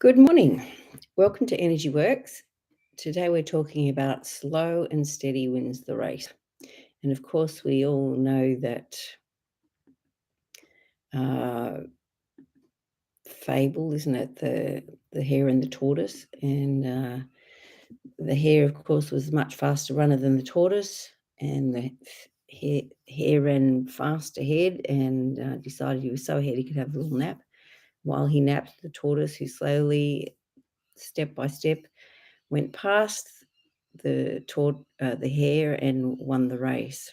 Good morning. Welcome to Energy Works. Today we're talking about slow and steady wins the race. And of course, we all know that uh, fable, isn't it? The hare and the tortoise. And the hare, of course, was a much faster runner than the tortoise. And the hare ran fast ahead and decided he was so ahead he could have a little nap. While he napped, the tortoise, who slowly, step by step, went past the hare and won the race.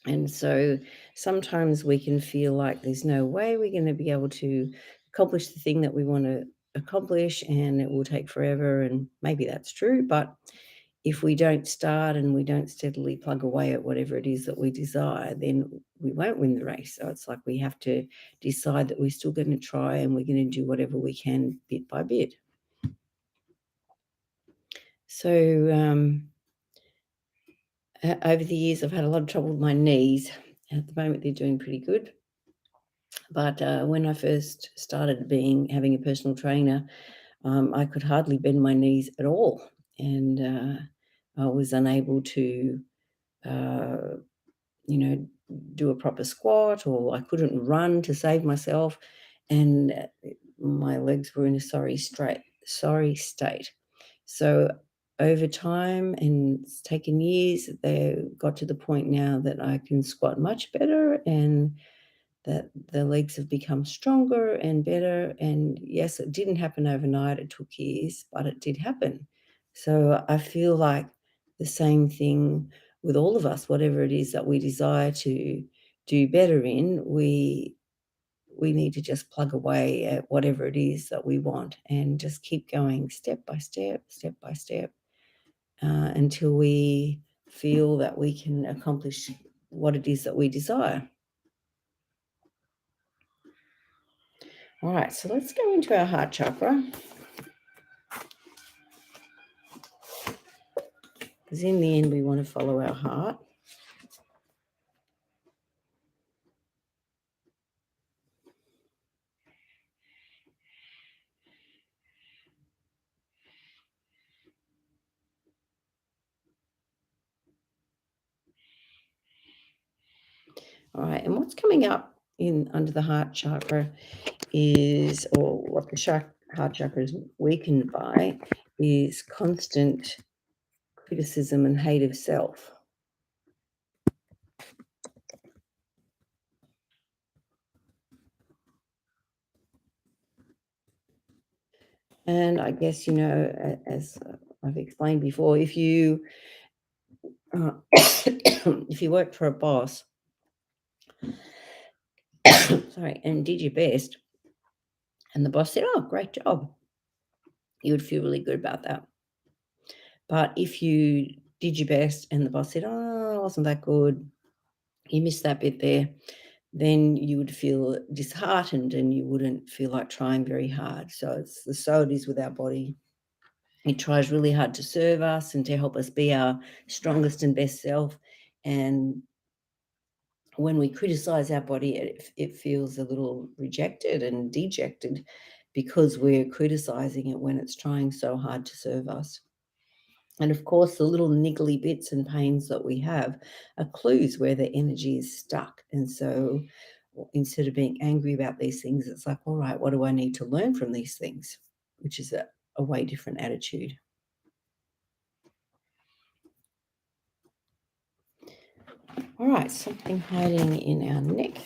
And so sometimes we can feel like there's no way we're going to be able to accomplish the thing that we want to accomplish, and it will take forever. And maybe that's true, but if we don't start and we don't steadily plug away at whatever it is that we desire, then we won't win the race. So it's like we have to decide that we're still going to try and we're going to do whatever we can bit by bit. So over the years, I've had a lot of trouble with my knees. At the moment, they're doing pretty good. But when I first started having a personal trainer, I could hardly bend my knees at all. And I was unable to, uh, do a proper squat, or I couldn't run to save myself. And my legs were in a sorry state. So over time, and it's taken years, they got to the point now that I can squat much better and that the legs have become stronger and better. And yes, it didn't happen overnight. It took years, but it did happen. So I feel like the same thing with all of us, whatever it is that we desire to do better in, we need to just plug away at whatever it is that we want and just keep going step by step, until we feel that we can accomplish what it is that we desire. All right, so let's go into our heart chakra. Because in the end, we want to follow our heart. All right, and what's coming up under the heart chakra is, or what the heart chakra is weakened by, is constant criticism and hate of self. And I guess, as I've explained before, if you if you worked for a boss, sorry, and did your best, and the boss said, "Oh, great job," you would feel really good about that. But if you did your best and the boss said, "Oh, wasn't that good, you missed that bit there," then you would feel disheartened and you wouldn't feel like trying very hard. So it is with our body. It tries really hard to serve us and to help us be our strongest and best self. And when we criticize our body, it feels a little rejected and dejected because we're criticizing it when it's trying so hard to serve us. And of course, the little niggly bits and pains that we have are clues where the energy is stuck. And so instead of being angry about these things, it's like, all right, what do I need to learn from these things? Which is a way different attitude. All right, something hiding in our neck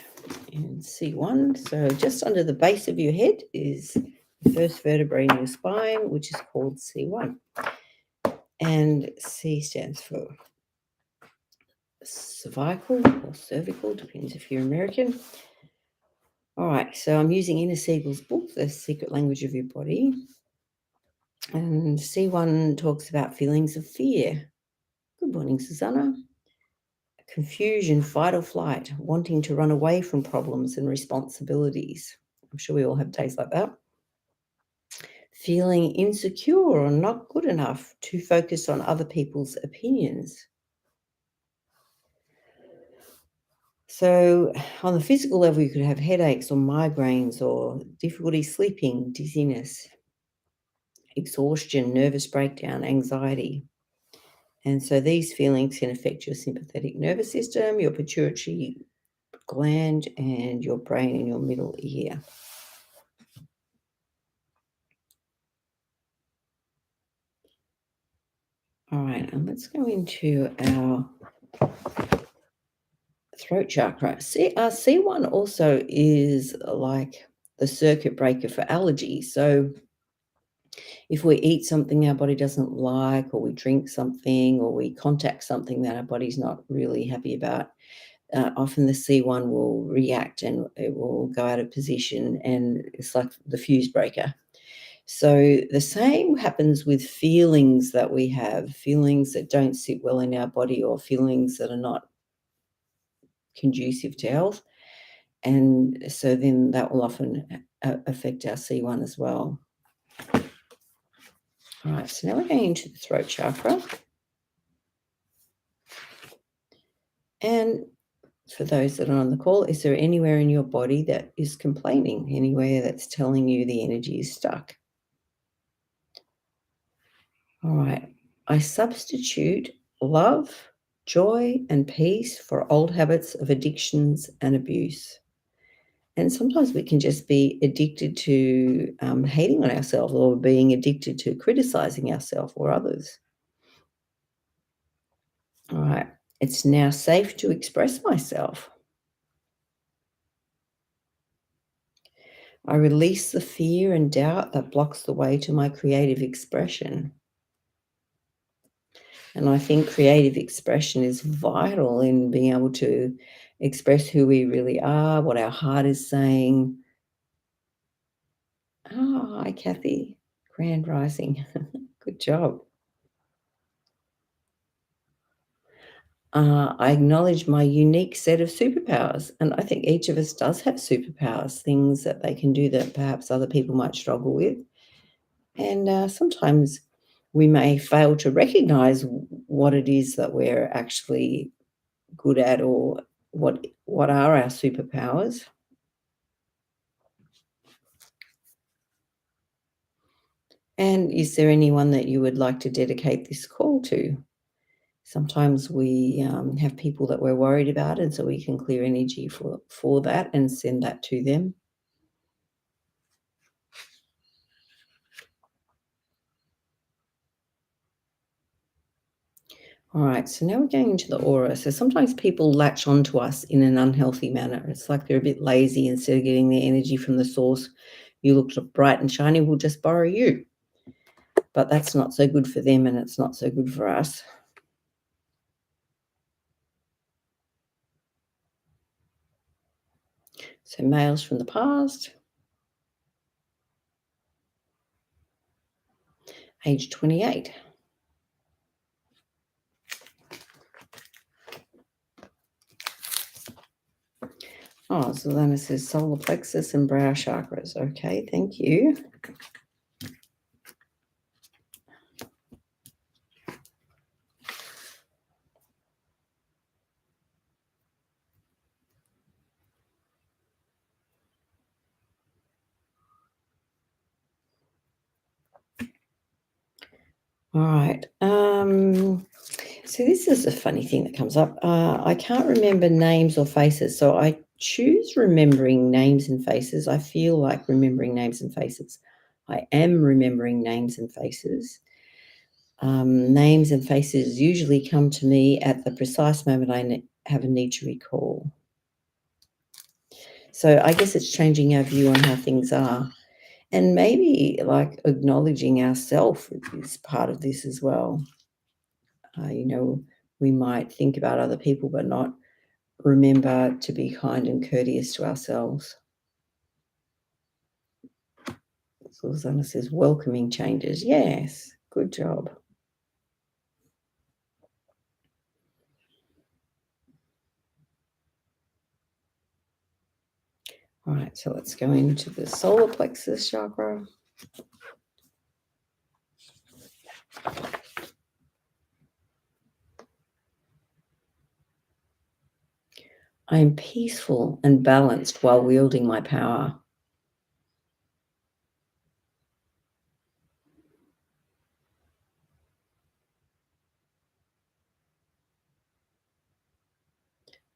in C1. So just under the base of your head is the first vertebrae in your spine, which is called C1. And C stands for cervical or cervical, depends if you're American. All right, so I'm using Inner Siegel's book, The Secret Language of Your Body. And C1 talks about feelings of fear. Good morning, Susanna. Confusion, fight or flight, wanting to run away from problems and responsibilities. I'm sure we all have days like that. Feeling insecure or not good enough, to focus on other people's opinions. So on the physical level, you could have headaches or migraines or difficulty sleeping, dizziness. exhaustion, nervous breakdown, anxiety. And so these feelings can affect your sympathetic nervous system, your pituitary gland, and your brain in your middle ear. All right, and let's go into our throat chakra. C1 also is like the circuit breaker for allergies. So if we eat something our body doesn't like, or we drink something, or we contact something that our body's not really happy about, often the C1 will react and it will go out of position, and it's like the fuse breaker. So the same happens with feelings that we have, feelings that don't sit well in our body, or feelings that are not conducive to health. And so then that will often affect our C1 as well. All right, so now we're going into the throat chakra. And for those that are on the call, is there anywhere in your body that is complaining, anywhere that's telling you the energy is stuck? All right. I substitute love, joy, and peace for old habits of addictions and abuse. And sometimes we can just be addicted to hating on ourselves, or being addicted to criticizing ourselves or others. All right. It's now safe to express myself. I release the fear and doubt that blocks the way to my creative expression. And I think creative expression is vital in being able to express who we really are, what our heart is saying. Oh, hi, Kathy. Grand rising. Good job. I acknowledge my unique set of superpowers. And I think each of us does have superpowers, things that they can do that perhaps other people might struggle with. And sometimes we may fail to recognize what it is that we're actually good at, or what are our superpowers. And is there anyone that you would like to dedicate this call to? Sometimes we have people that we're worried about, and so we can clear energy for that and send that to them. All right, so now we're going into the aura. So sometimes people latch onto us in an unhealthy manner. It's like they're a bit lazy. Instead of getting their energy from the source, you look bright and shiny, we'll just borrow you. But that's not so good for them, and it's not so good for us. So males from the past, age 28. Oh, so then it says solar plexus and brow chakras. Okay, thank you. All right. So this is a funny thing that comes up. I can't remember names or faces, so I choose remembering names and faces. I feel like remembering names and faces. I am remembering names and faces. Names and faces usually come to me at the precise moment I have a need to recall. So I guess it's changing our view on how things are. And maybe like acknowledging ourselves is part of this as well. We might think about other people, but not remember to be kind and courteous to ourselves. Susanna says, welcoming changes. Yes, good job. All right, so let's go into the solar plexus chakra. I am peaceful and balanced while wielding my power.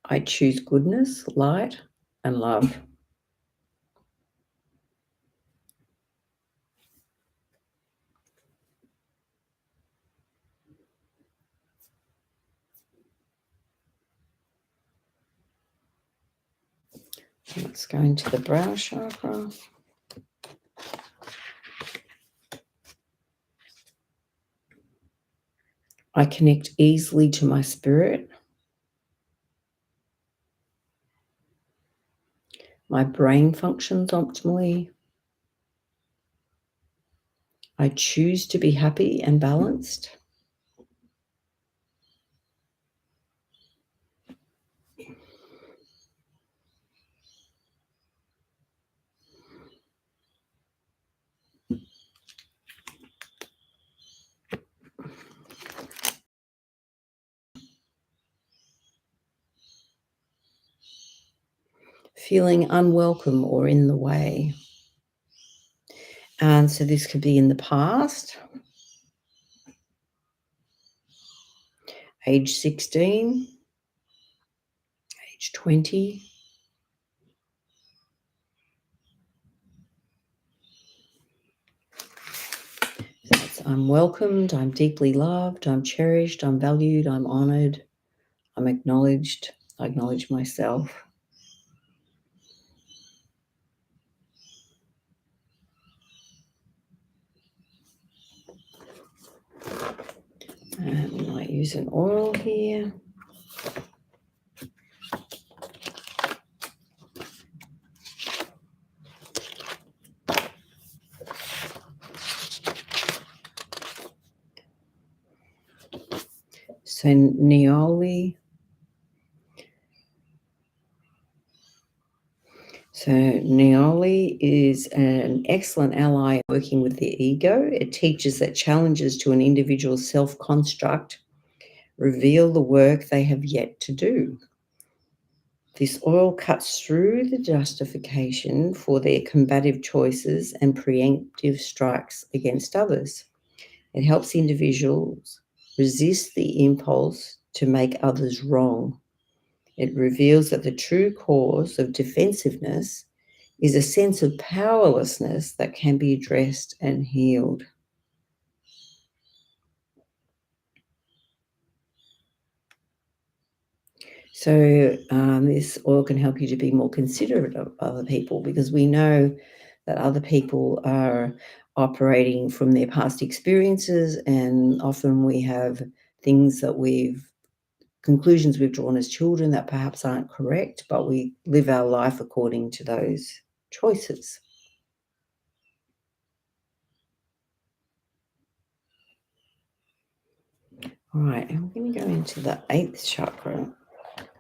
I choose goodness, light, and love. Let's go into the brow chakra. I connect easily to my spirit. My brain functions optimally. I choose to be happy and balanced. Feeling unwelcome or in the way. And so this could be in the past, age 16, age 20. I'm welcomed, I'm deeply loved, I'm cherished, I'm valued, I'm honoured, I'm acknowledged, I acknowledge myself. And we might use an oil here. So Neoli. So Neoli is an excellent ally working with the ego. It teaches that challenges to an individual's self-construct reveal the work they have yet to do. This oil cuts through the justification for their combative choices and preemptive strikes against others. It helps individuals resist the impulse to make others wrong. It reveals that the true cause of defensiveness is a sense of powerlessness that can be addressed and healed. So this oil can help you to be more considerate of other people, because we know that other people are operating from their past experiences, and often we have things that conclusions we've drawn as children that perhaps aren't correct, but we live our life according to those choices. All right, and we're going to go into the 8th chakra,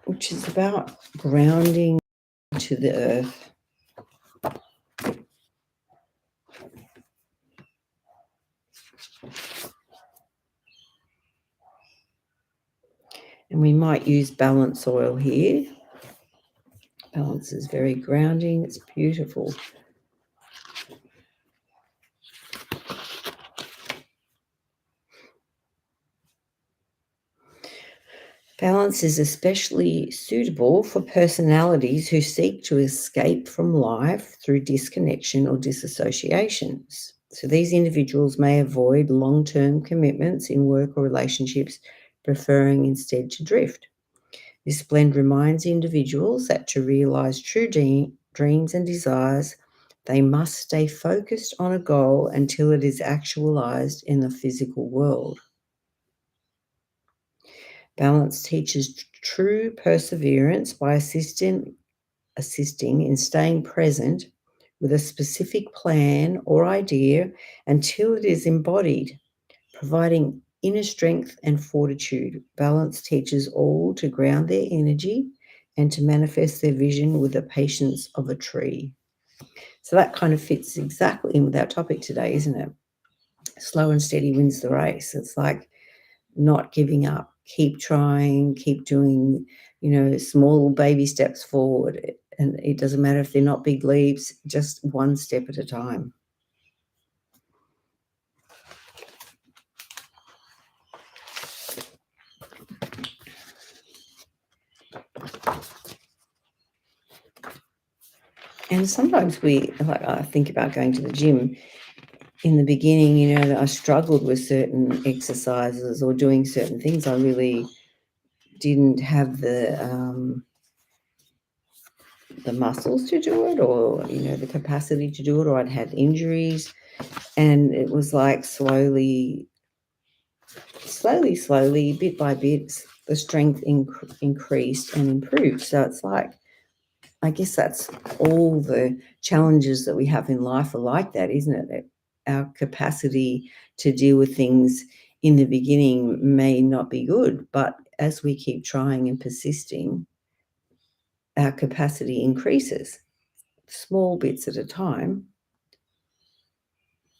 which is about grounding to the earth. And we might use balance oil here. Balance is very grounding. It's beautiful. Balance is especially suitable for personalities who seek to escape from life through disconnection or disassociations. So these individuals may avoid long-term commitments in work or relationships, preferring instead to drift. This blend reminds individuals that to realize true dreams and desires, they must stay focused on a goal until it is actualized in the physical world. Balance teaches true perseverance by assisting in staying present with a specific plan or idea until it is embodied, providing inner strength and fortitude. Balance teaches all to ground their energy and to manifest their vision with the patience of a tree. So that kind of fits exactly in with our topic today, isn't it? Slow and steady wins the race. It's like not giving up, keep trying, keep doing, small baby steps forward. And it doesn't matter if they're not big leaps, just one step at a time. And sometimes I think about going to the gym. In the beginning, that I struggled with certain exercises or doing certain things. I really didn't have the muscles to do it, or the capacity to do it, or I'd had injuries, and it was like slowly, bit by bit, the strength increased and improved. So it's like, I guess that's all the challenges that we have in life are like that, isn't it? That our capacity to deal with things in the beginning may not be good, but as we keep trying and persisting, our capacity increases, small bits at a time.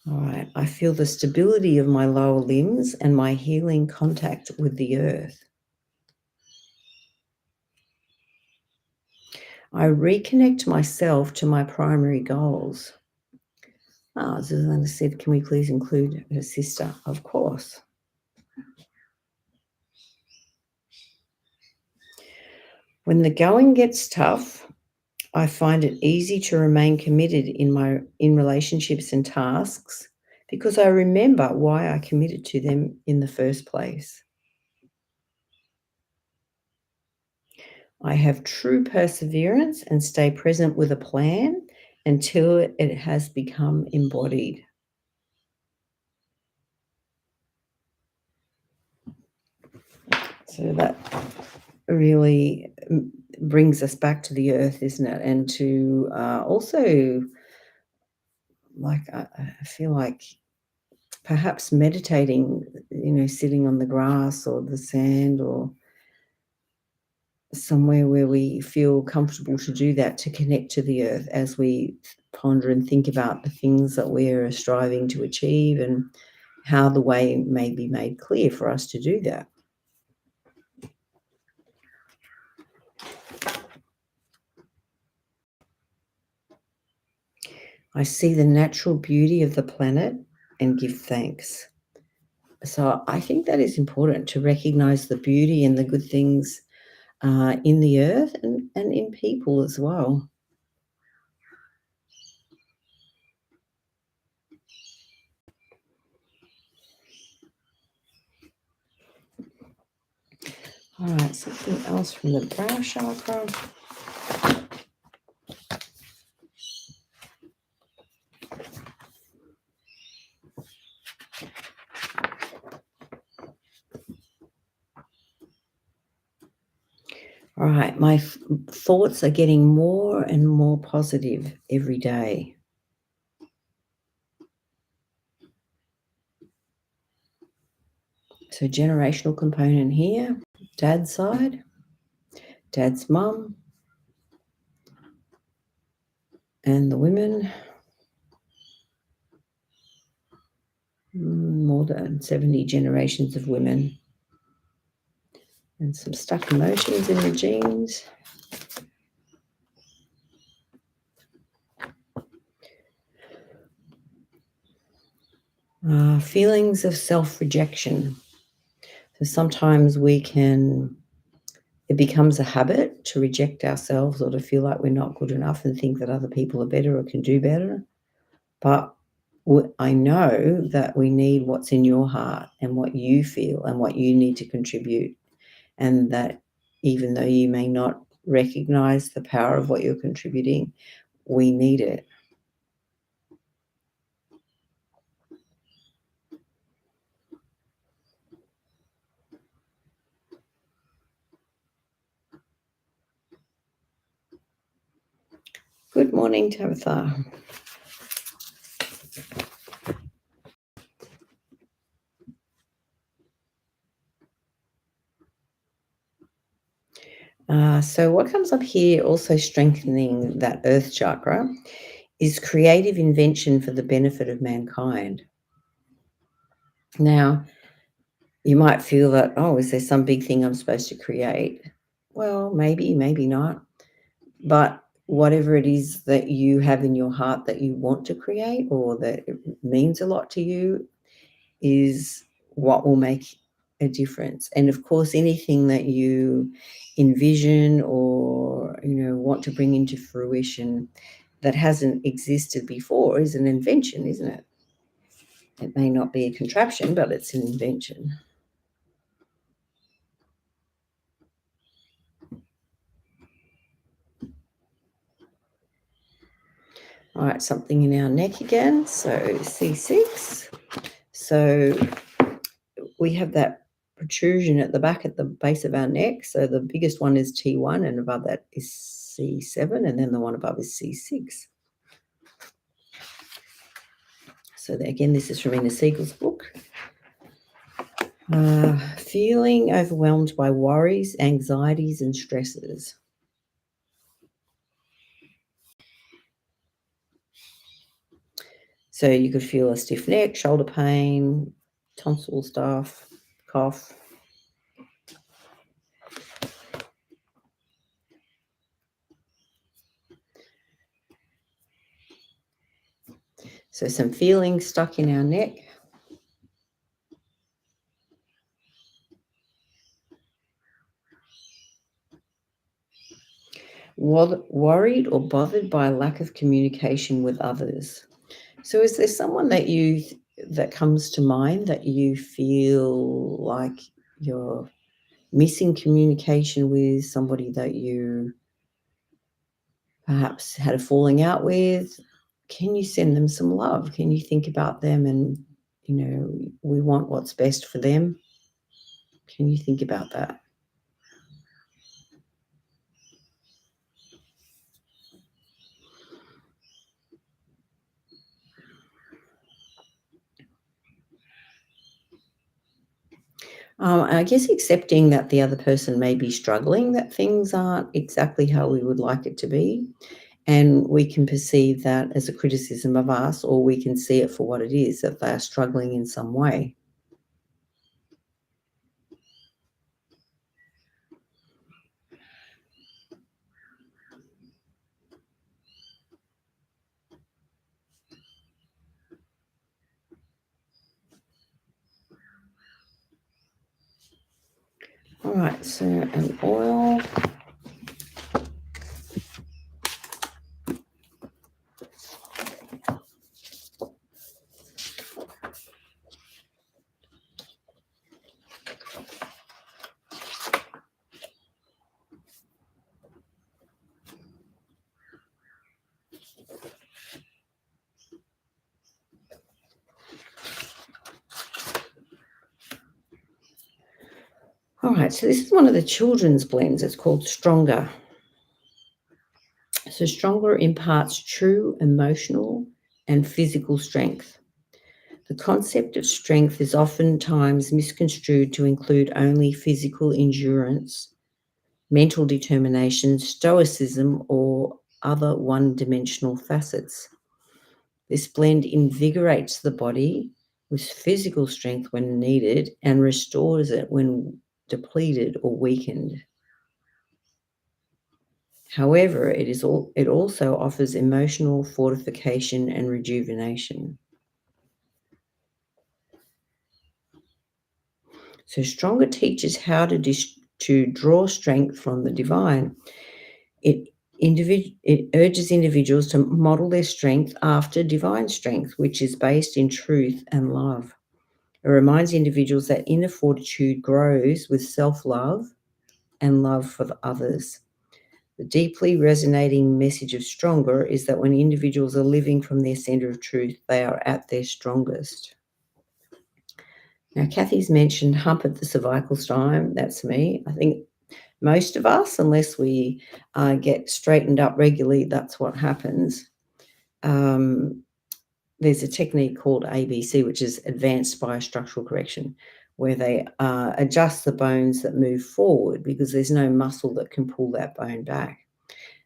All right, I feel the stability of my lower limbs and my healing contact with the earth. I reconnect myself to my primary goals. Susanna said, can we please include her sister? Of course. When the going gets tough, I find it easy to remain committed in relationships and tasks because I remember why I committed to them in the first place. I have true perseverance and stay present with a plan until it has become embodied. So that really brings us back to the earth, isn't it? And to also, I feel like perhaps meditating, sitting on the grass or the sand or somewhere where we feel comfortable to do that, to connect to the earth as we ponder and think about the things that we're striving to achieve and how the way may be made clear for us to do that. I see the natural beauty of the planet and give thanks. So I think that is important, to recognize the beauty and the good things in the earth and in people as well. All right, something else from the brow chakra. All right, my thoughts are getting more and more positive every day. So generational component here, dad's side, dad's mum, and the women, more than 70 generations of women, and some stuck emotions in the genes. Feelings of self-rejection. So sometimes it becomes a habit to reject ourselves or to feel like we're not good enough and think that other people are better or can do better. But I know that we need what's in your heart and what you feel and what you need to contribute. And that even though you may not recognize the power of what you're contributing, we need it. Good morning, Tabitha. So what comes up here, also strengthening that earth chakra, is creative invention for the benefit of mankind. Now, you might feel that, oh, is there some big thing I'm supposed to create? Well, maybe, maybe not. But whatever it is that you have in your heart that you want to create or that it means a lot to you is what will make a difference. And of course, anything that you envision or want to bring into fruition, that hasn't existed before is an invention, isn't it? It may not be a contraption, but it's an invention. All right, something in our neck again. So C6. So we have that protrusion at the back at the base of our neck. So the biggest one is T1, and above that is C7, and then the one above is C6. So again, this is from Ina Siegel's book. Feeling overwhelmed by worries, anxieties, and stresses. So you could feel a stiff neck, shoulder pain, tonsil stuff, cough. So some feelings stuck in our neck. Worried or bothered by a lack of communication with others. So is there someone that comes to mind that you feel like you're missing communication with, somebody that you perhaps had a falling out with? Can you send them some love? Can you think about them and, we want what's best for them? Can you think about that? I guess accepting that the other person may be struggling, that things aren't exactly how we would like it to be. And we can perceive that as a criticism of us, or we can see it for what it is, that they are struggling in some way. All right, so an oil. All right, so this is one of the children's blends. It's called Stronger. So Stronger imparts true emotional and physical strength. The concept of strength is oftentimes misconstrued to include only physical endurance, mental determination, stoicism, or other one-dimensional facets. This blend invigorates the body with physical strength when needed and restores it when depleted or weakened. However, it also offers emotional fortification and rejuvenation. So Stronger teaches how to draw strength from the divine. It urges individuals to model their strength after divine strength, which is based in truth and love. It reminds individuals that inner fortitude grows with self-love and love for the others. The deeply resonating message of Stronger is that when individuals are living from their center of truth, they are at their strongest. Now, Kathy's mentioned hump at the cervical spine. That's me. I think most of us, unless we get straightened up regularly, that's what happens. There's a technique called ABC, which is advanced biostructural correction, where they adjust the bones that move forward because there's no muscle that can pull that bone back.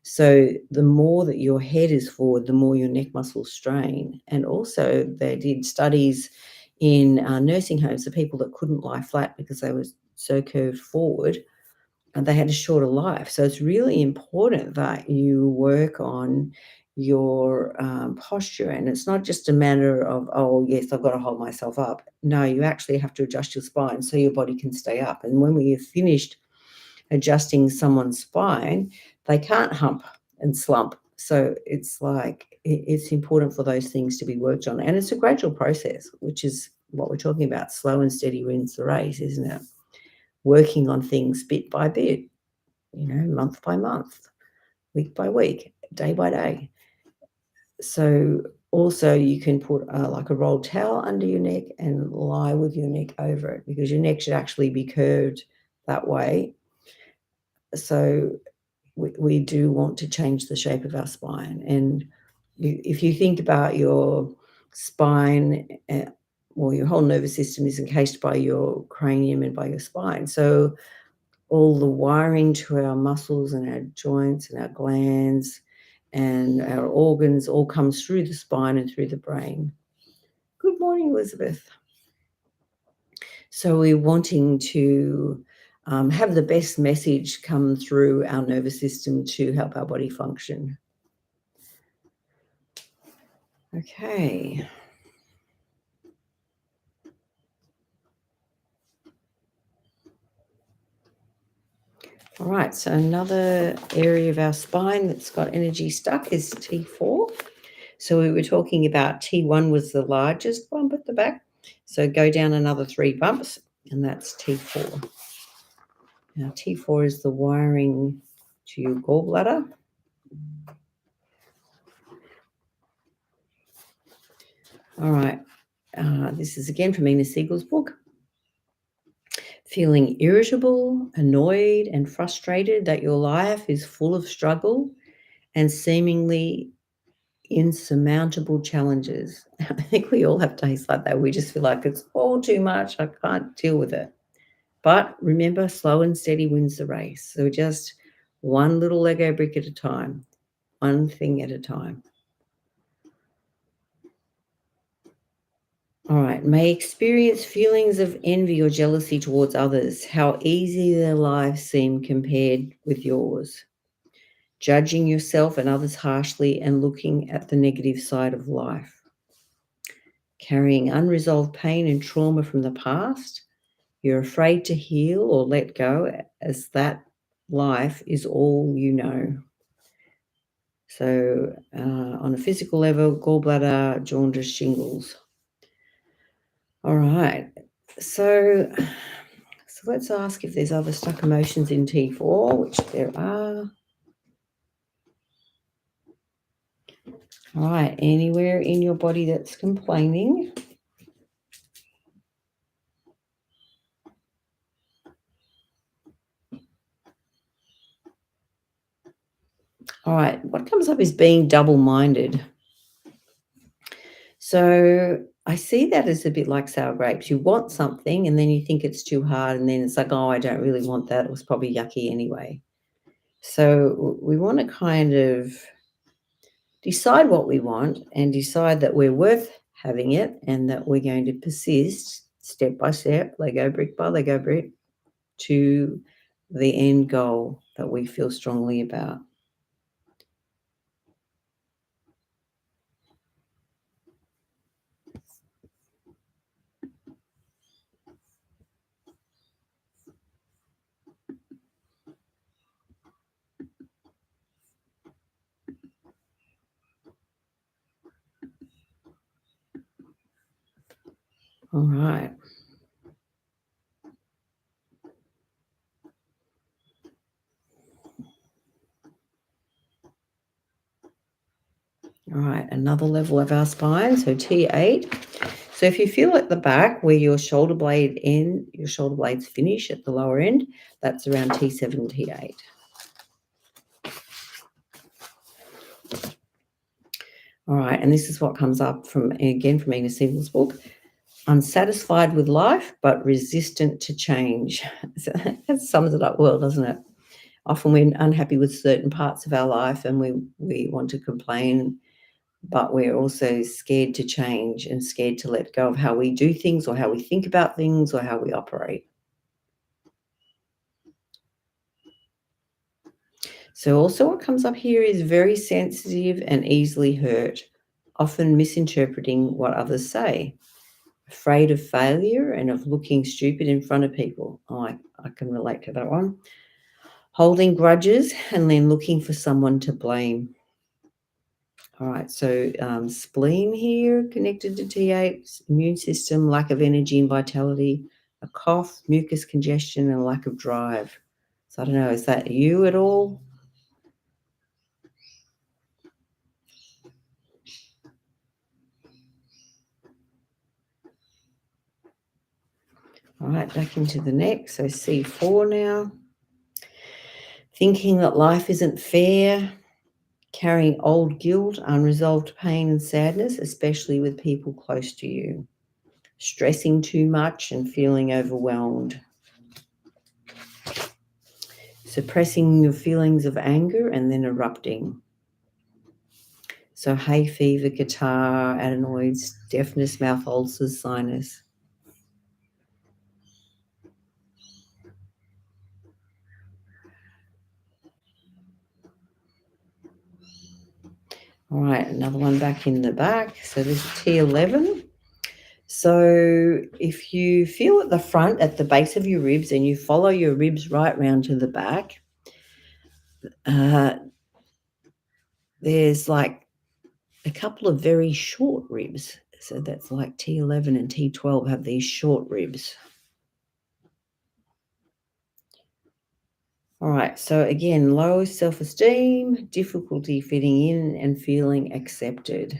So the more that your head is forward, the more your neck muscles strain. And also they did studies in nursing homes of people that couldn't lie flat because they were so curved forward, and they had a shorter life. So it's really important that you work on your posture. And it's not just a matter of, oh, yes, I've got to hold myself up. No, you actually have to adjust your spine so your body can stay up. And when we have finished adjusting someone's spine, they can't hump and slump So it's like it's important for those things to be worked on. And it's a gradual process, which is what we're talking about. Slow and steady wins the race, isn't it? Working on things bit by bit, month by month, week by week, day by day. So also you can put like a rolled towel under your neck and lie with your neck over it, because your neck should actually be curved that way. So we do want to change the shape of our spine. And if you think about your spine, well, your whole nervous system is encased by your cranium and by your spine. So all the wiring to our muscles and our joints and our glands and our organs all comes through the spine and through the brain. Good morning, Elizabeth. So we're wanting to have the best message come through our nervous system to help our body function. Okay. All right, so another area of our spine that's got energy stuck is T4. So we were talking about T1 was the largest bump at the back. So go down another 3 bumps, and that's T4. Now, T4 is the wiring to your gallbladder. All right, this is again from Ina Siegel's book. Feeling irritable, annoyed, and frustrated that your life is full of struggle and seemingly insurmountable challenges. I think we all have days like that. We just feel like it's all too much. I can't deal with it. But remember, slow and steady wins the race. So just one little Lego brick at a time, one thing at a time. All right, may experience feelings of envy or jealousy towards others, how easy their lives seem compared with yours. Judging yourself and others harshly and looking at the negative side of life. Carrying unresolved pain and trauma from the past. You're afraid to heal or let go, as that life is all you know. So on a physical level, gallbladder, jaundice, shingles. All right. So let's ask if there's other stuck emotions in T4, which there are. All right. Anywhere in your body that's complaining. All right. What comes up is being double-minded. So I see that as a bit like sour grapes. You want something and then you think it's too hard, and then it's like, oh, I don't really want that. It was probably yucky anyway. So we want to kind of decide what we want and decide that we're worth having it and that we're going to persist step by step, Lego brick by Lego brick, to the end goal that we feel strongly about. All right. All right, another level of our spine, so T8. So if you feel at the back where your shoulder blades finish at the lower end, that's around T7, T8. All right, and this is what comes up from Ina Siegel's book. Unsatisfied with life, but resistant to change. So that sums it up well, doesn't it? Often we're unhappy with certain parts of our life and we want to complain, but we're also scared to change and scared to let go of how we do things or how we think about things or how we operate. So also what comes up here is very sensitive and easily hurt, often misinterpreting what others say, afraid of failure and of looking stupid in front of people. Oh, I can relate to that one. Holding grudges and then looking for someone to blame. All right, so spleen here connected to T8, immune system, lack of energy and vitality, a cough, mucus congestion, and a lack of drive. So I don't know, is that you at all? All right, back into the neck. So C4 now. Thinking that life isn't fair, carrying old guilt, unresolved pain and sadness, especially with people close to you. Stressing too much and feeling overwhelmed. Suppressing your feelings of anger and then erupting. So hay fever, catarrh, adenoids, deafness, mouth ulcers, sinus. All right, another one back in the back. So this is T11. So if you feel at the front, at the base of your ribs, and you follow your ribs right round to the back, there's like a couple of very short ribs. So that's like T11 and T12 have these short ribs. All right, so again, low self-esteem, difficulty fitting in and feeling accepted.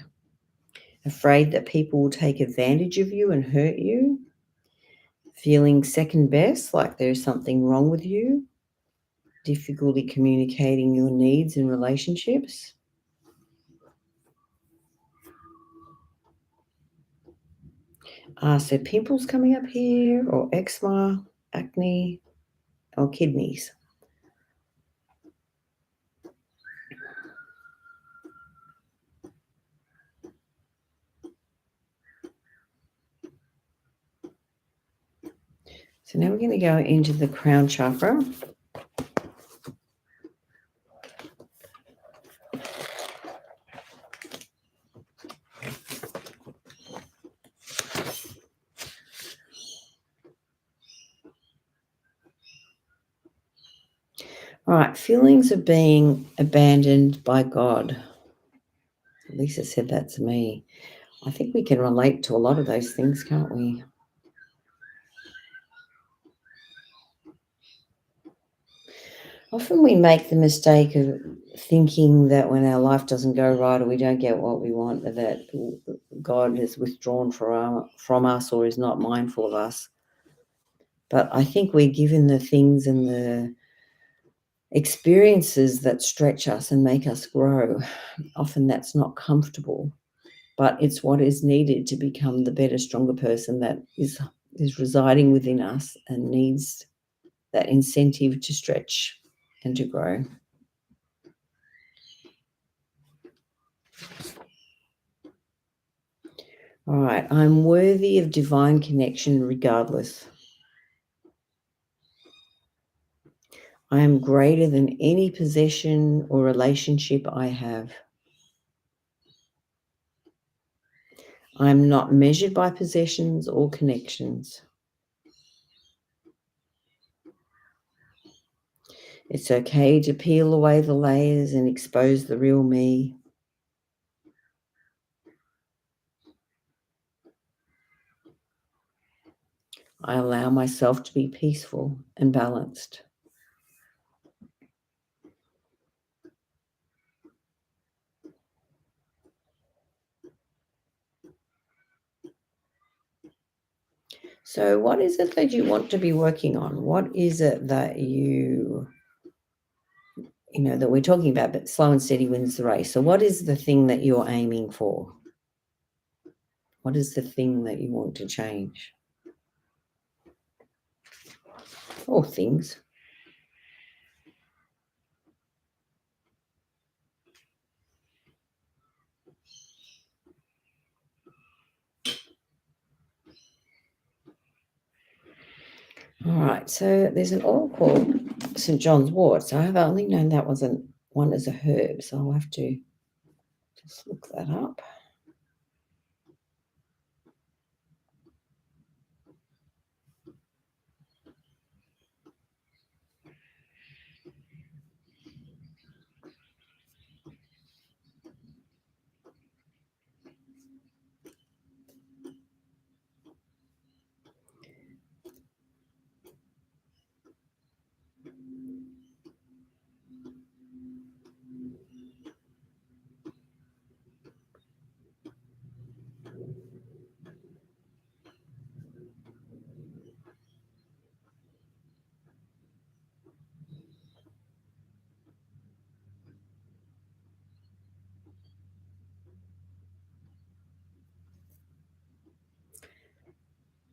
Afraid that people will take advantage of you and hurt you. Feeling second best, like there's something wrong with you. Difficulty communicating your needs in relationships. So pimples coming up here, or eczema, acne, or kidneys. So now we're going to go into the crown chakra. All right, feelings of being abandoned by God. Lisa said that to me. I think we can relate to a lot of those things, can't we? Often we make the mistake of thinking that when our life doesn't go right or we don't get what we want, that God has withdrawn from us or is not mindful of us. But I think we're given the things and the experiences that stretch us and make us grow. Often that's not comfortable, but it's what is needed to become the better, stronger person that is residing within us and needs that incentive to stretch and to grow. All right, I'm worthy of divine connection regardless. I am greater than any possession or relationship I have. I am not measured by possessions or connections. It's okay to peel away the layers and expose the real me. I allow myself to be peaceful and balanced. So, what is it that you want to be working on? What is it that that we're talking about, but slow and steady wins the race. So, what is the thing that you're aiming for? What is the thing that you want to change? Or things. All right, so there's an oil called St. John's wort. So I've only known that wasn't one as a herb, so I'll have to just look that up.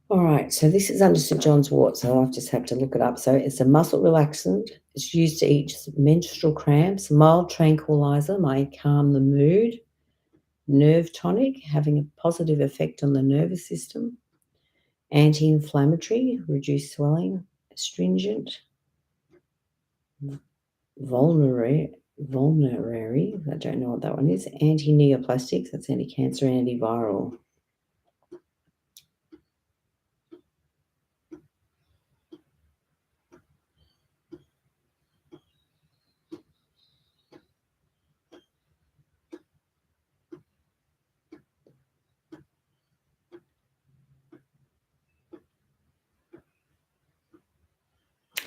All right, so this is under St. John's wort, so I'll just have to look it up. So it's a muscle relaxant. It's used to ease menstrual cramps, mild tranquilizer, may calm the mood, nerve tonic, having a positive effect on the nervous system, anti-inflammatory, reduce swelling, astringent, vulnerary, I don't know what that one is, anti-neoplastics, that's anti-cancer, antiviral.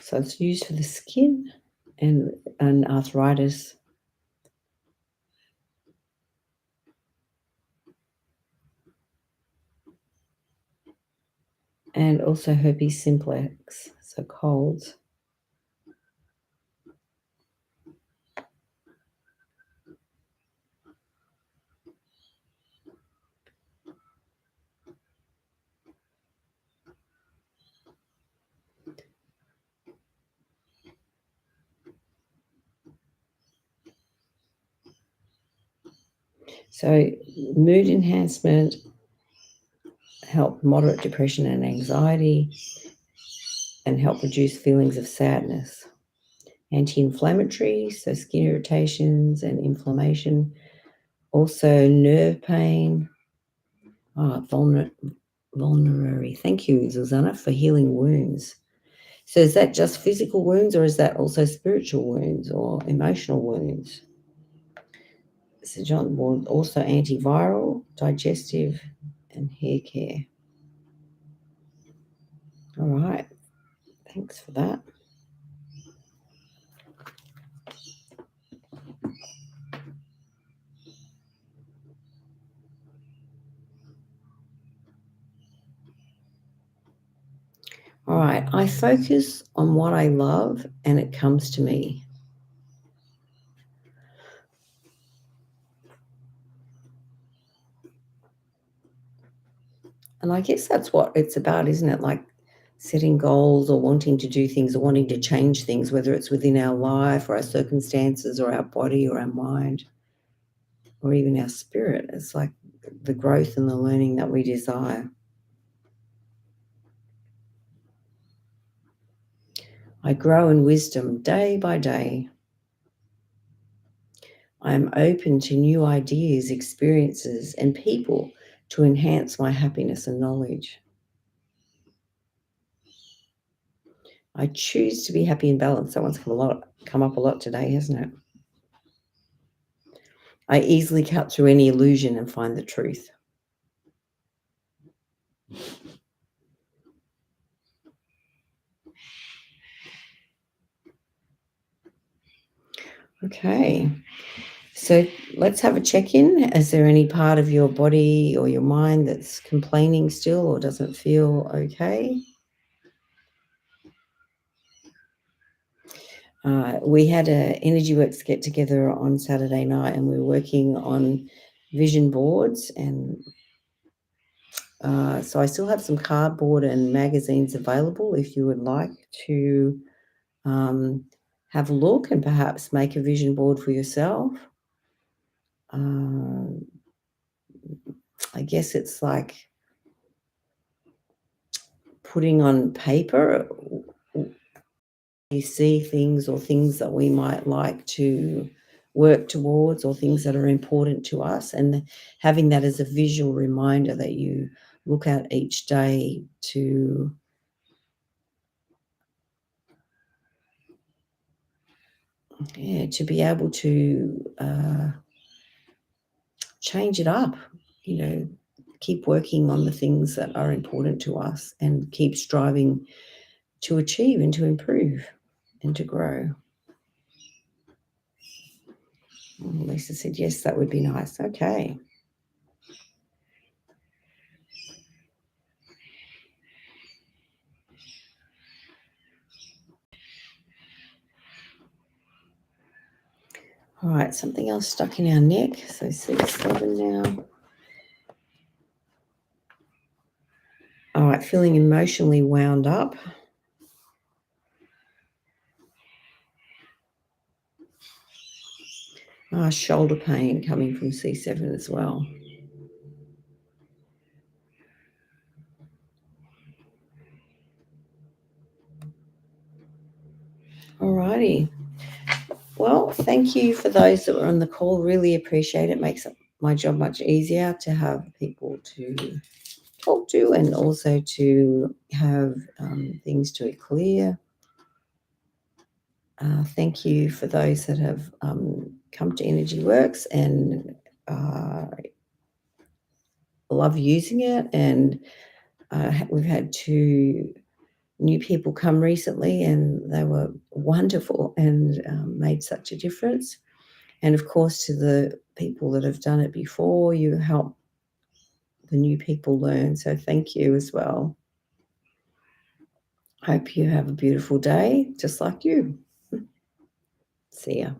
So it's used for the skin and arthritis. And also herpes simplex, so colds. So mood enhancement, help moderate depression and anxiety, and help reduce feelings of sadness. Anti-inflammatory, so skin irritations and inflammation. Also nerve pain. Vulnerary. Thank you, Susanna, for healing wounds. So is that just physical wounds, or is that also spiritual wounds or emotional wounds? So John Ward, also antiviral, digestive, and hair care. All right. Thanks for that. All right. I focus on what I love and it comes to me. And I guess that's what it's about, isn't it? Like setting goals or wanting to do things or wanting to change things, whether it's within our life or our circumstances or our body or our mind or even our spirit. It's like the growth and the learning that we desire. I grow in wisdom day by day. I am open to new ideas, experiences, and people to enhance my happiness and knowledge. I choose to be happy and balanced. That one's come up a lot today, hasn't it? I easily cut through any illusion and find the truth. Okay. So let's have a check-in. Is there any part of your body or your mind that's complaining still or doesn't feel okay? We had a Energy Works get together on Saturday night, and we were working on vision boards. And so I still have some cardboard and magazines available if you would like to have a look and perhaps make a vision board for yourself. I guess it's like putting on paper you see things or things that we might like to work towards or things that are important to us, and having that as a visual reminder that you look at each day to be able to change it up, keep working on the things that are important to us and keep striving to achieve and to improve and to grow. Lisa said, yes, that would be nice. Okay. All right, something else stuck in our neck. So C7 now. All right, feeling emotionally wound up. Shoulder pain coming from C7 as well. All righty. Well, thank you for those that were on the call. Really appreciate it. Makes my job much easier to have people to talk to and also to have things to clear. Thank you for those that have come to Energy Workz and love using it. And we've had 2 new people come recently, and they were wonderful and made such a difference. And of course, to the people that have done it before, you help the new people learn. So thank you as well. Hope you have a beautiful day, just like you. See ya.